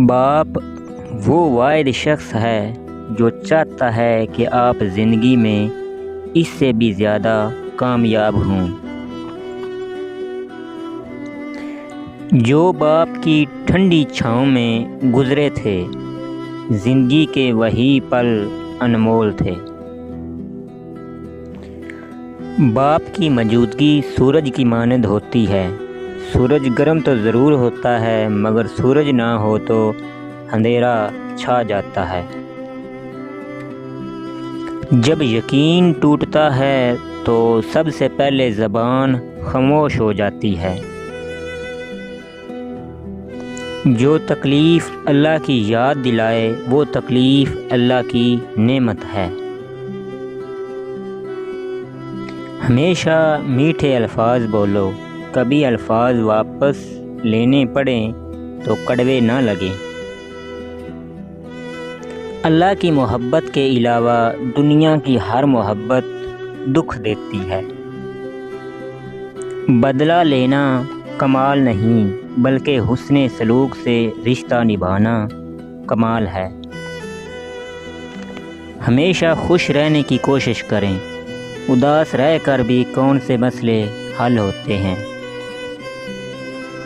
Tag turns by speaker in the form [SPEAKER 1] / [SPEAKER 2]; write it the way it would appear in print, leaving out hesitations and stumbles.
[SPEAKER 1] باپ وہ واحد شخص ہے جو چاہتا ہے کہ آپ زندگی میں اس سے بھی زیادہ کامیاب ہوں۔ جو باپ کی ٹھنڈی چھاؤں میں گزرے تھے، زندگی کے وہی پل انمول تھے۔ باپ کی موجودگی سورج کی مانند ہوتی ہے۔ سورج گرم تو ضرور ہوتا ہے، مگر سورج نہ ہو تو اندھیرا چھا جاتا ہے۔ جب یقین ٹوٹتا ہے تو سب سے پہلے زبان خاموش ہو جاتی ہے۔ جو تکلیف اللہ کی یاد دلائے وہ تکلیف اللہ کی نعمت ہے۔ ہمیشہ میٹھے الفاظ بولو، کبھی الفاظ واپس لینے پڑیں تو کڑوے نہ لگیں۔ اللہ کی محبت کے علاوہ دنیا کی ہر محبت دکھ دیتی ہے۔ بدلہ لینا کمال نہیں، بلکہ حسن سلوک سے رشتہ نبھانا کمال ہے۔ ہمیشہ خوش رہنے کی کوشش کریں، اداس رہ کر بھی کون سے مسئلے حل ہوتے ہیں۔